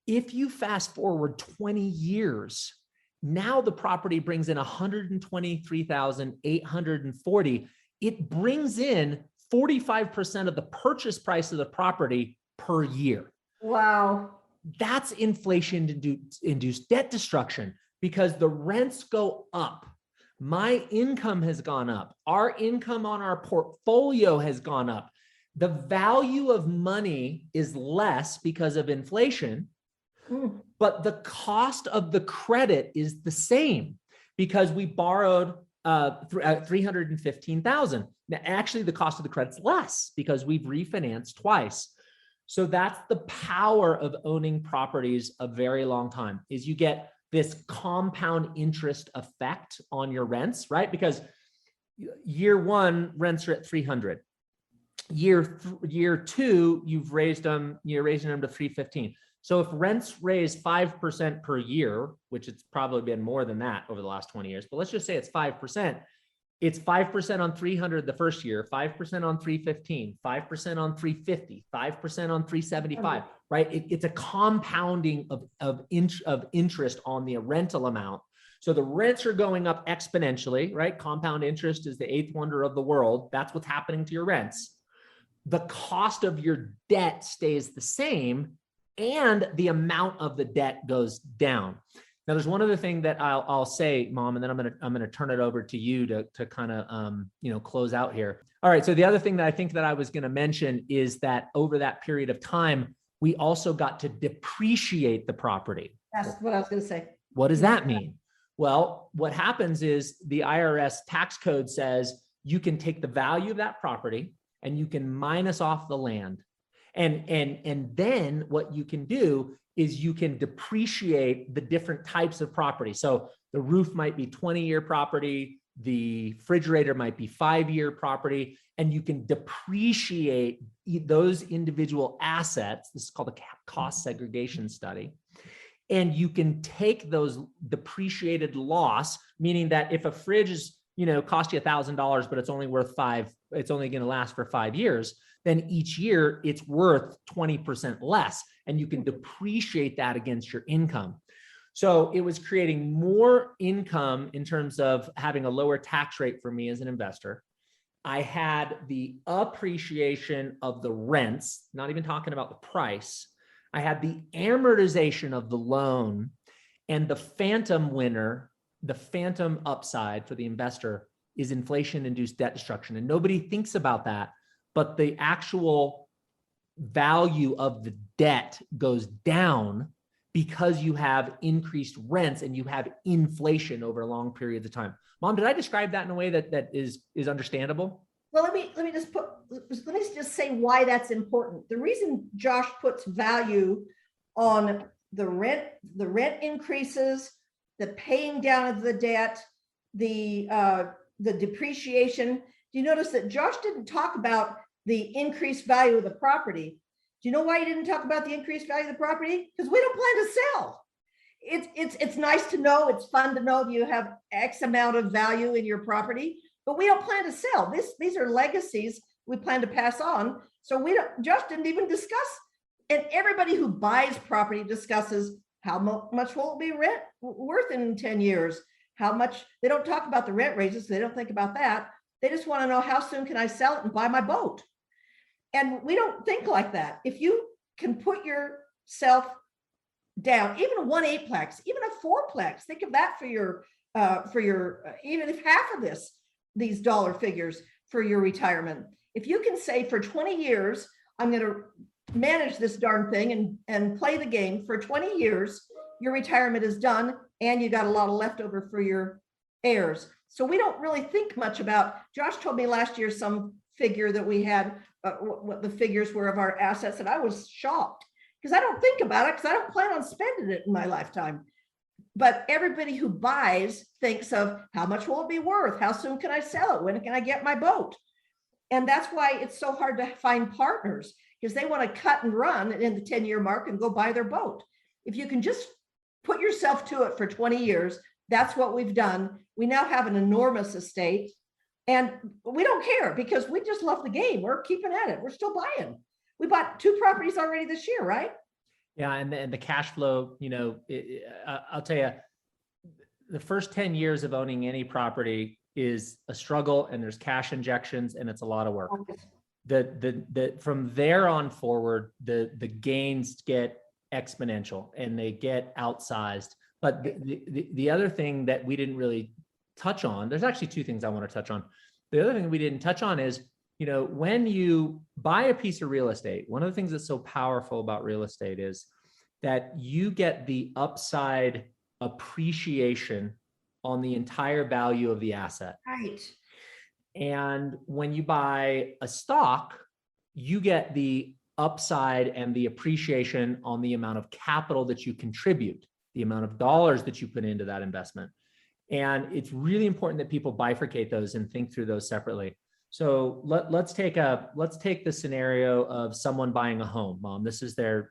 if you fast forward 20 years, now the property brings in $123,840. It brings in 45% of the purchase price of the property per year. Wow. That's inflation-induced debt destruction, because the rents go up. My income has gone up. Our income on our portfolio has gone up. The value of money is less because of inflation, but the cost of the credit is the same because we borrowed $315,000. Now, actually, the cost of the credit's less because we've refinanced twice. So that's the power of owning properties a very long time, is you get this compound interest effect on your rents, right? Because year one, rents are at 300. Year two, you're raising them to 315. So if rents raise 5% per year, which it's probably been more than that over the last 20 years, but let's just say it's 5%. It's 5% on 300 the first year, 5% on 315, 5% on 350, 5% on 375, right? It's a compounding of interest on the rental amount. So the rents are going up exponentially, right? Compound interest is the eighth wonder of the world. That's what's happening to your rents. The cost of your debt stays the same, and the amount of the debt goes down. Now, there's one other thing that I'll say, Mom, and then I'm gonna turn it over to you to kind of close out here. All right. So the other thing that I think that I was going to mention is that over that period of time, we also got to depreciate the property. That's what I was going to say. What does that mean? Well, what happens is the IRS tax code says you can take the value of that property and you can minus off the land. And then what you can do is you can depreciate the different types of property. So the roof might be 20-year property, the refrigerator might be 5-year property, and you can depreciate those individual assets. This is called a cost segregation study. And you can take those depreciated loss, meaning that if a fridge is, cost you $1,000, but it's only it's only going to last for 5 years, then each year it's worth 20% less, and you can depreciate that against your income. So it was creating more income in terms of having a lower tax rate for me as an investor. I had the appreciation of the rents, not even talking about the price. I had the amortization of the loan, and the phantom winner, the phantom upside for the investor is inflation-induced debt destruction. And nobody thinks about that, but the actual value of the debt goes down because you have increased rents and you have inflation over long periods of time. Mom, did I describe that in a way that is understandable? Well, let me just say why that's important. The reason Josh puts value on the rent increases, the paying down of the debt, the depreciation. Do you notice that Josh didn't talk about the increased value of the property? Do you know why he didn't talk about the increased value of the property? Because we don't plan to sell. It's nice to know. It's fun to know you have X amount of value in your property, but we don't plan to sell. These are legacies we plan to pass on. So we don't, Josh didn't even discuss, and everybody who buys property discusses how much will it be worth in 10 years? How much, they don't talk about the rent raises. They don't think about that. They just want to know, how soon can I sell it and buy my boat? And we don't think like that. If you can put yourself down, even a 1/8plex, even a 4plex, think of that for your even if half of these dollar figures for your retirement. If you can say, for 20 years, I'm going to manage this darn thing and play the game for 20 years, your retirement is done, and you got a lot of leftover for your heirs. So we don't really think much about, Josh told me last year some figure that we had, what the figures were of our assets, and I was shocked, because I don't think about it, because I don't plan on spending it in my lifetime. But everybody who buys thinks of, how much will it be worth? How soon can I sell it? When can I get my boat? And that's why it's so hard to find partners, because they want to cut and run in the 10-year mark and go buy their boat. If you can just put yourself to it for 20 years, that's what we've done. We now have an enormous estate, and we don't care, because we just love the game. We're keeping at it. We're still buying. We bought 2 properties already this year, right? Yeah. And the cash flow, I'll tell you, the first 10 years of owning any property is a struggle, and there's cash injections, and it's a lot of work. From there on forward, the gains get exponential and they get outsized. But the other thing that we didn't really touch on, there's actually 2 things I want to touch on. The other thing we didn't touch on is, when you buy a piece of real estate, one of the things that's so powerful about real estate is that you get the upside appreciation on the entire value of the asset. Right. And when you buy a stock, you get the upside and the appreciation on the amount of capital that you contribute, the amount of dollars that you put into that investment. And it's really important that people bifurcate those and think through those separately. So let's take the scenario of someone buying a home. Mom, this is their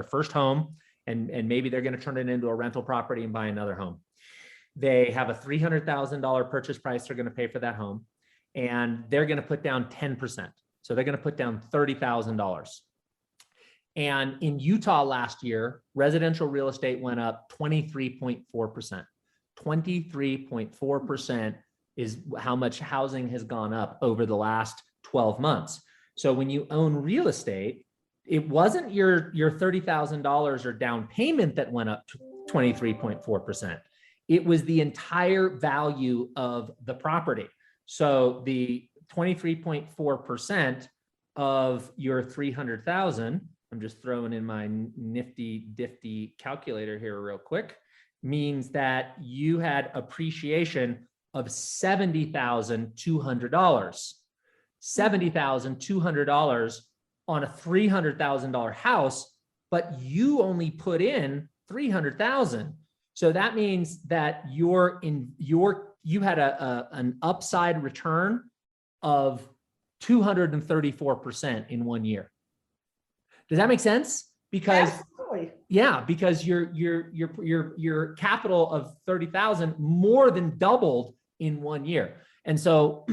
first home, and maybe they're going to turn it into a rental property and buy another home. They have a $300,000 purchase price they're going to pay for that home, and they're going to put down 10%. So they're going to put down $30,000. And in Utah last year, residential real estate went up 23.4%. 23.4% is how much housing has gone up over the last 12 months. So when you own real estate, it wasn't your $30,000 or down payment that went up 23.4%. It was the entire value of the property. So the 23.4% of your 300,000, I'm just throwing in my nifty calculator here real quick, means that you had appreciation of $70,200. $70,200 on a $300,000 house, but you only put in $300,000. So that means that you had an upside return of 234% in 1 year. Does that make sense? Because absolutely. Yeah, because your capital of 30,000 more than doubled in 1 year. And so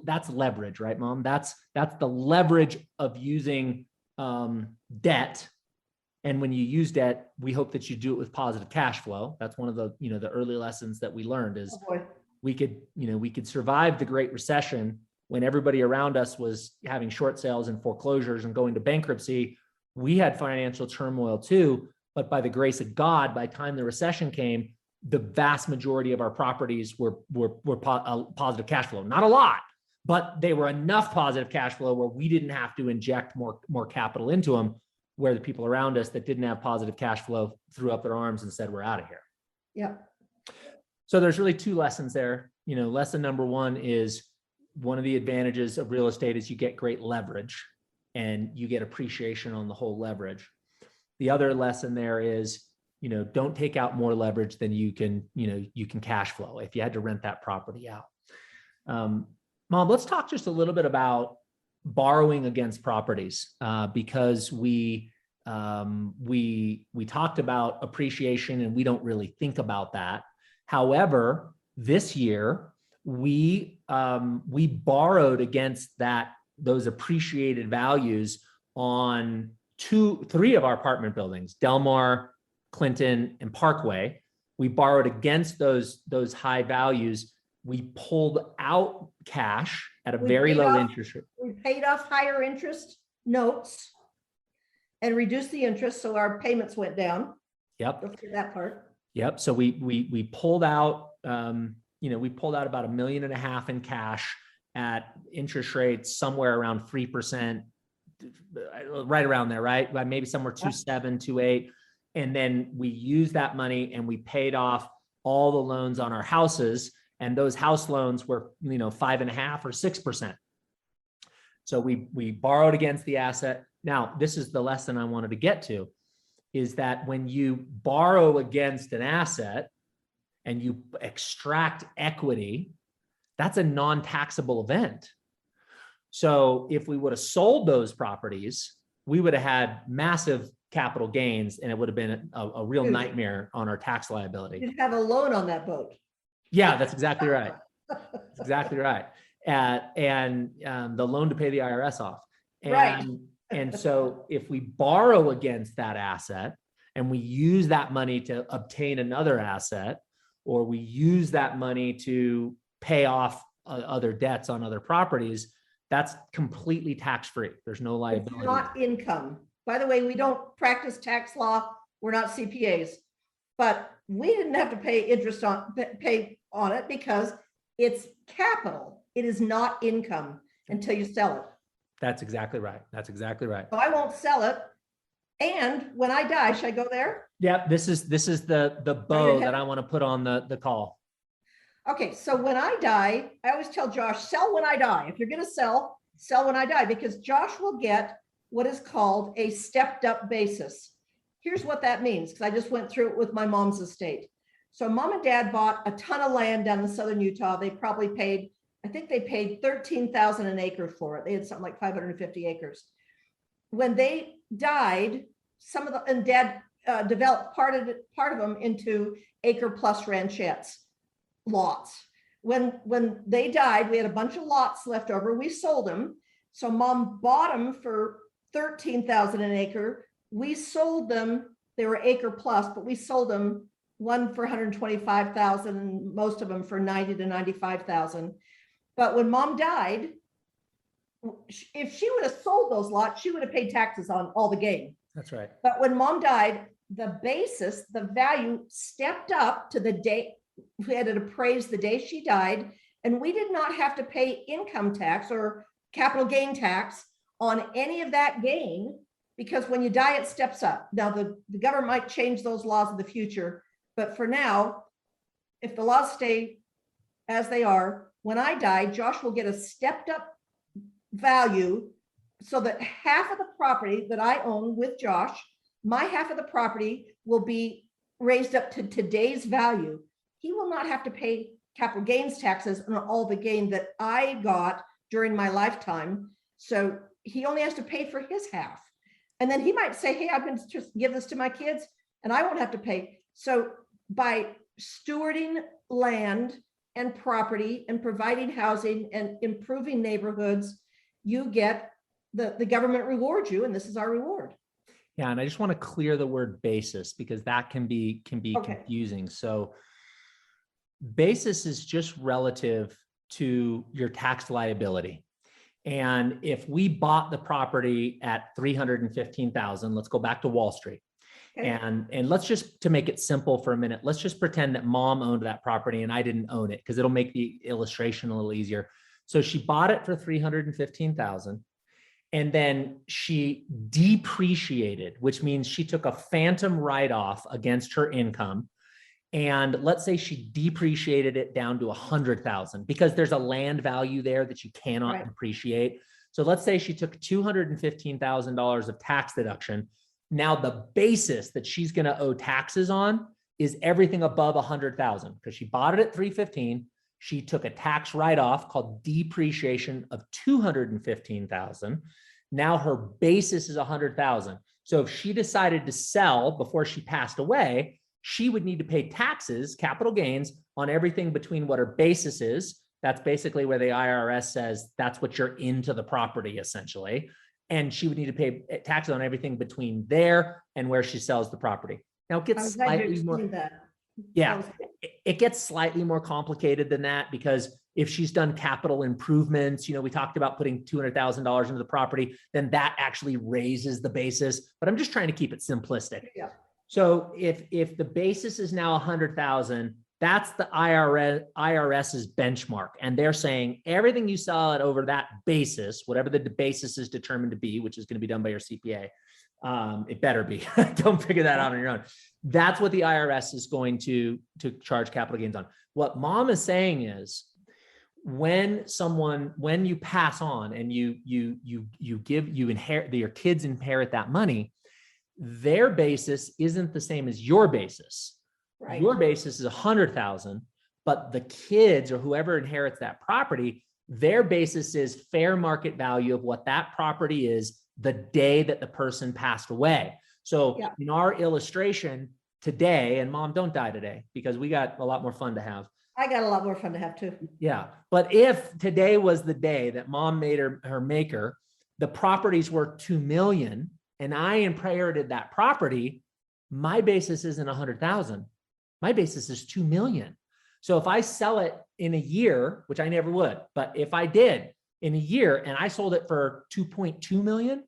that's leverage, right, Mom? That's the leverage of using debt. And when you use debt, we hope that you do it with positive cash flow. That's one of the the early lessons that we learned is we could survive the Great Recession when everybody around us was having short sales and foreclosures and going to bankruptcy. We had financial turmoil too, but by the grace of God, by the time the recession came, the vast majority of our properties were positive cash flow. Not a lot, but they were enough positive cash flow where we didn't have to inject more capital into them, where the people around us that didn't have positive cash flow threw up their arms and said, we're out of here. Yeah. So there's really 2 lessons there. Lesson number 1 is one of the advantages of real estate is you get great leverage and you get appreciation on the whole leverage. The other lesson there is, don't take out more leverage than you can cash flow if you had to rent that property out. Mom, let's talk just a little bit about borrowing against properties, because we talked about appreciation and we don't really think about that. However, this year we borrowed against those appreciated values on three of our apartment buildings, Delmar, Clinton, and Parkway. We borrowed against those high values. We pulled out cash at a very low interest rate. We paid off higher interest notes and reduced the interest, so our payments went down. Yep. Don't forget that part. Yep. So we pulled out, we pulled out about $1.5 million in cash at interest rates somewhere around 3%, right around there, right? Maybe somewhere 2.7, 2.8. And then we used that money and we paid off all the loans on our houses. And those house loans were, 5.5 or 6%. So we borrowed against the asset. Now, this is the lesson I wanted to get to, is that when you borrow against an asset and you extract equity, that's a non-taxable event. So if we would have sold those properties, we would have had massive capital gains, and it would have been a real nightmare on our tax liability. You'd have a loan on that boat. Yeah, that's exactly right. That's exactly right. And the loan to pay the IRS off. Right. And so if we borrow against that asset and we use that money to obtain another asset, or we use that money to pay off other debts on other properties, that's completely tax-free. There's no liability. It's not income. By the way, we don't practice tax law. We're not CPAs, but we didn't have to pay on it because it's capital. It is not income until you sell it. That's exactly right. That's exactly right. So I won't sell it. And when I die, should I go there? Yeah, this is the bow that I want to put on the call. Okay, so when I die, I always tell Josh, sell when I die. If you're going to sell when I die, because Josh will get what is called a stepped up basis. Here's what that means, because I just went through it with my mom's estate. So mom and dad bought a ton of land down in southern Utah. They probably paid, I think they paid $13,000 an acre for it. They had something like 550 acres. When they died, and dad developed part of them into acre plus ranchettes, lots. When they died, we had a bunch of lots left over. We sold them. So mom bought them for $13,000 an acre. We sold them. They were acre plus, but we sold them, one for $125,000, and most of them for $90,000 to $95,000. But when mom died, if she would have sold those lots, she would have paid taxes on all the gain. That's right. But when mom died, the basis, the value stepped up to the day we had it appraised the day she died, and we did not have to pay income tax or capital gain tax on any of that gain, because when you die, it steps up. Now, the government might change those laws in the future, but for now, if the laws stay as they are, when I die, Josh will get a stepped up value, so that half of the property that I own with Josh, my half of the property will be raised up to today's value. He will not have to pay capital gains taxes on all the gain that I got during my lifetime. So he only has to pay for his half. And then he might say, hey, I'm going to just give this to my kids and I won't have to pay. So by stewarding land and property and providing housing and improving neighborhoods, you get the government rewards you, and this is our reward. Yeah, and I just want to clear the word basis, because that can be okay, confusing. So basis is just relative to your tax liability. And if we bought the property at $315,000, let's go back to Wall Street. Okay. And let's just, to make it simple for a minute, let's just pretend that mom owned that property and I didn't own it, because it'll make the illustration a little easier. So she bought it for $315,000. And then she depreciated, which means she took a phantom write-off against her income. And let's say she depreciated it down to 100,000, because there's a land value there that you cannot depreciate. So let's say she took $215,000 of tax deduction. Now the basis that she's going to owe taxes on is everything above 100,000, because she bought it at 315. She took a tax write-off called depreciation of 215,000. Now her basis is 100,000. So if she decided to sell before she passed away, she would need to pay taxes, capital gains, on everything between what her basis is That's basically where the IRS says that's what you're into the property, essentially. And she would need to pay taxes on everything between there and where she sells the property. Now it gets slightly more. Yeah, it gets slightly more complicated than that, because if she's done capital improvements, we talked about putting $200,000 into the property, then that actually raises the basis. But I'm just trying to keep it simplistic. Yeah. So if the basis is now 100,000, that's the IRS's benchmark. And they're saying everything you sell it over that basis, whatever the basis is determined to be, which is going to be done by your CPA. It better be. Don't figure that out on your own. That's what the IRS is going to charge capital gains on. What mom is saying is, when you pass on and you inherit, your kids inherit that money, their basis isn't the same as your basis. Right. Your basis is 100,000, but the kids or whoever inherits that property, their basis is fair market value of what that property is the day that the person passed away. So in our illustration today, and mom, don't die today, because we got a lot more fun to have. I got a lot more fun to have too. Yeah. But if today was the day that mom made her maker, the property's worth 2 million, and I inherited that property, my basis isn't 100,000. My basis is 2 million. So if I sell it in a year, which I never would, but if I did in a year and I sold it for 2.2 million,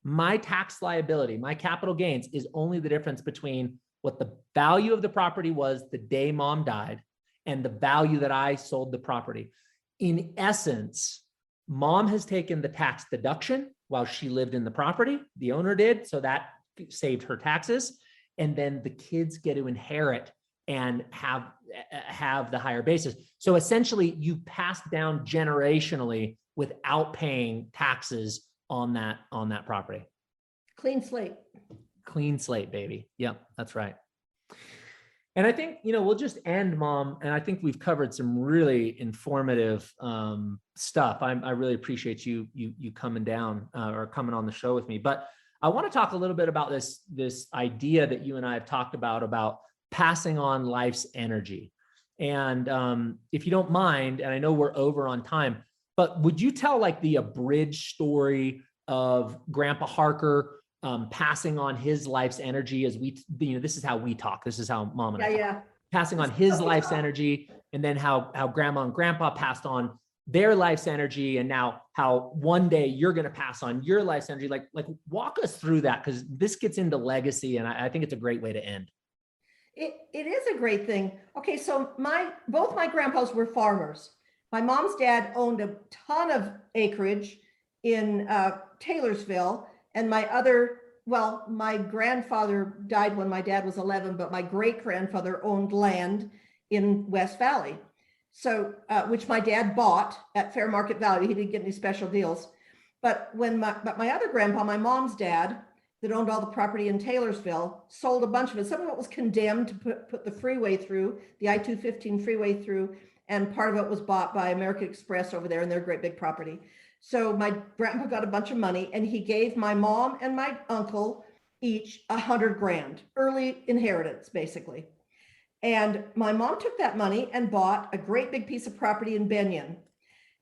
my tax liability, my capital gains, is only the difference between what the value of the property was the day mom died and the value that I sold the property. In essence, mom has taken the tax deduction while she lived in the property, the owner did, so that saved her taxes. And then the kids get to inherit and have the higher basis. So essentially you pass down generationally without paying taxes on that property. Clean slate. Clean slate, baby. Yep, that's right. And I think, we'll just end, mom. And I think we've covered some really informative stuff. I really appreciate you coming down or coming on the show with me. But I want to talk a little bit about this idea that you and I have talked about passing on life's energy. And if you don't mind, and I know we're over on time, but would you tell like the abridged story of Grandpa Harker passing on his life's energy as this is how we talk. This is how mom and I talk. Passing on his life's energy, and then how grandma and grandpa passed on their life's energy, and now how one day you're going to pass on your life's energy. Like walk us through that, because this gets into legacy, and I think it's a great way to end. It is a great thing. Okay, so both my grandpas were farmers. My mom's dad owned a ton of acreage in Taylorsville, and my grandfather died when my dad was 11, but my great-grandfather owned land in West Valley. So, which my dad bought at fair market value. He didn't get any special deals. But my other grandpa, my mom's dad, that owned all the property in Taylorsville, sold a bunch of it. Some of it was condemned to put the freeway through, the I-215 freeway through, and part of it was bought by American Express over there, and their great big property. So my grandpa got a bunch of money, and he gave my mom and my uncle each $100,000, early inheritance, basically. And my mom took that money and bought a great big piece of property in Benyon.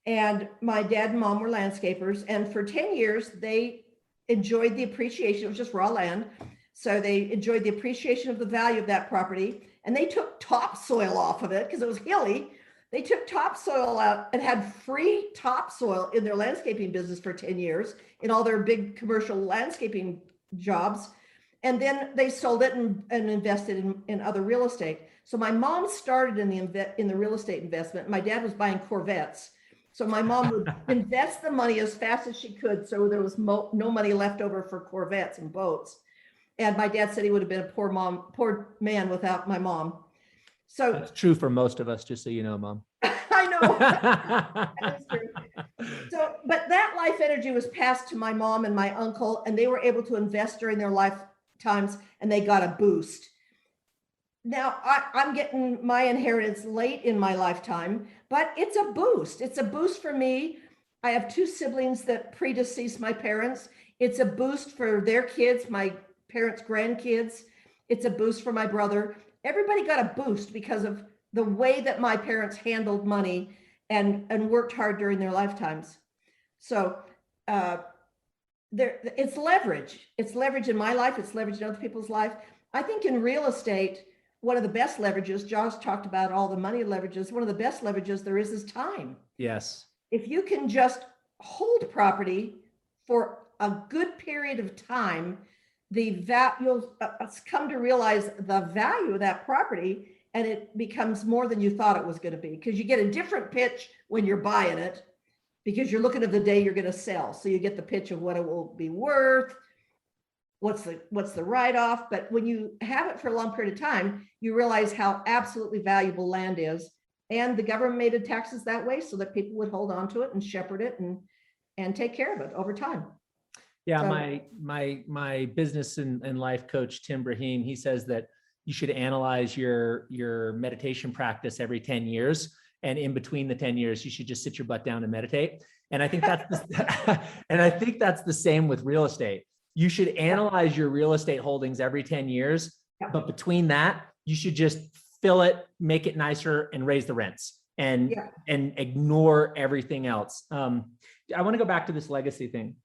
And my dad and mom were landscapers, and for 10 years, they enjoyed the appreciation. It was just raw land. So they enjoyed the appreciation of the value of that property, and they took topsoil off of it because it was hilly. They took topsoil out and had free topsoil in their landscaping business for 10 years in all their big commercial landscaping jobs. And then they sold it and invested in other real estate. So my mom started in the real estate investment. My dad was buying Corvettes. So my mom would invest the money as fast as she could, so there was no money left over for Corvettes and boats. And my dad said he would have been a poor man without my mom. So that's true for most of us, just so you know, mom. I know. That's true. So, but that life energy was passed to my mom and my uncle, and they were able to invest during their lifetimes, and they got a boost. Now I'm getting my inheritance late in my lifetime, but it's a boost. It's a boost for me. I have 2 siblings that predeceased my parents. It's a boost for their kids, my parents' grandkids. It's a boost for my brother. Everybody got a boost because of the way that my parents handled money and worked hard during their lifetimes. So it's leverage. It's leverage in my life. It's leverage in other people's life. I think in real estate, one of the best leverages, Josh talked about all the money leverages. One of the best leverages there is time. Yes. If you can just hold property for a good period of time, you'll come to realize the value of that property, and it becomes more than you thought it was going to be, because you get a different pitch when you're buying it, because you're looking at the day you're going to sell. So you get the pitch of what it will be worth, what's the write-off. But when you have it for a long period of time, you realize how absolutely valuable land is. And the government made the taxes that way so that people would hold on to it and shepherd it and take care of it over time. Yeah, so, my business and life coach, Tim Brahim, he says that you should analyze your meditation practice every 10 years. And in between the 10 years, you should just sit your butt down and meditate. And I think that's the same with real estate. You should analyze your real estate holdings every 10 years, but between that, you should just fill it, make it nicer, and raise the rents and ignore everything else. I want to go back to this legacy thing.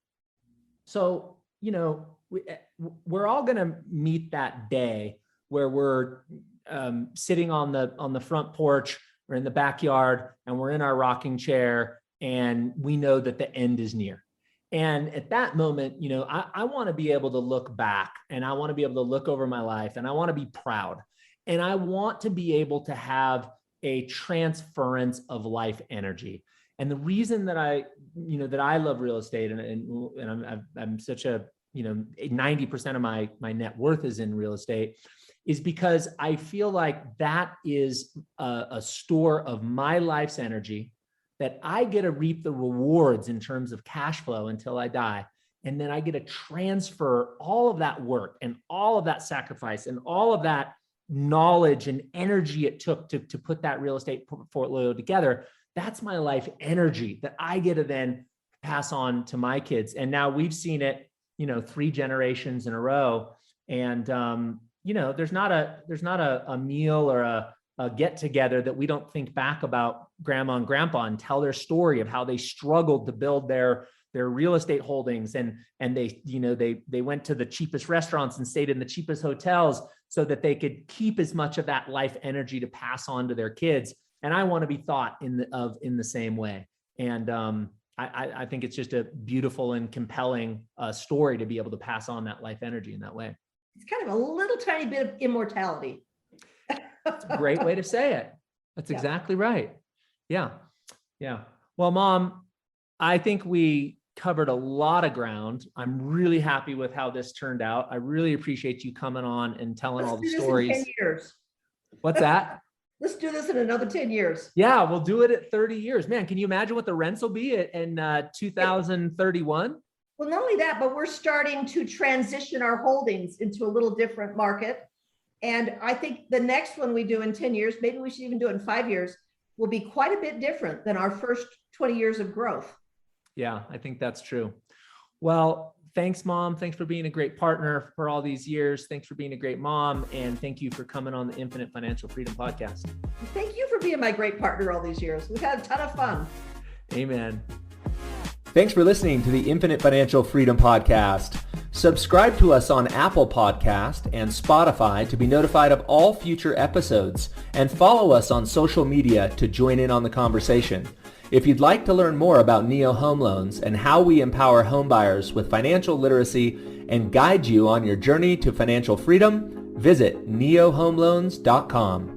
So, we're all going to meet that day where we're sitting on the front porch, we're in the backyard, and we're in our rocking chair, and we know that the end is near. And at that moment, I want to be able to look back, and I want to be able to look over my life, and I want to be proud. And I want to be able to have a transference of life energy. And the reason that I love real estate and I'm such a, 90% of my net worth is in real estate, is because I feel like that is a store of my life's energy that I get to reap the rewards in terms of cash flow until I die. And then I get to transfer all of that work and all of that sacrifice and all of that knowledge and energy it took to put that real estate portfolio together. That's my life energy that I get to then pass on to my kids. And now we've seen it, 3 generations in a row. And, there's not a meal or a get together that we don't think back about grandma and grandpa and tell their story of how they struggled to build their real estate holdings. And they went to the cheapest restaurants and stayed in the cheapest hotels so that they could keep as much of that life energy to pass on to their kids. And I want to be thought in the same way. And I think it's just a beautiful and compelling story to be able to pass on that life energy in that way. It's kind of a little tiny bit of immortality. That's a great way to say it. That's exactly right. Yeah. Yeah. Well, Mom, I think we covered a lot of ground. I'm really happy with how this turned out. I really appreciate you coming on and telling all the stories. In 10 years. What's that? Let's do this in another 10 years. Yeah, we'll do it at 30 years. Man, can you imagine what the rents will be in 2031? Well, not only that, but we're starting to transition our holdings into a little different market. And I think the next one we do in 10 years, maybe we should even do it in 5 years, will be quite a bit different than our first 20 years of growth. Yeah, I think that's true. Well, thanks, Mom. Thanks for being a great partner for all these years. Thanks for being a great mom. And thank you for coming on the Infinite Financial Freedom Podcast. Thank you for being my great partner all these years. We've had a ton of fun. Amen. Thanks for listening to the Infinite Financial Freedom Podcast. Subscribe to us on Apple Podcast and Spotify to be notified of all future episodes, and follow us on social media to join in on the conversation. If you'd like to learn more about Neo Home Loans and how we empower homebuyers with financial literacy and guide you on your journey to financial freedom, visit neohomeloans.com.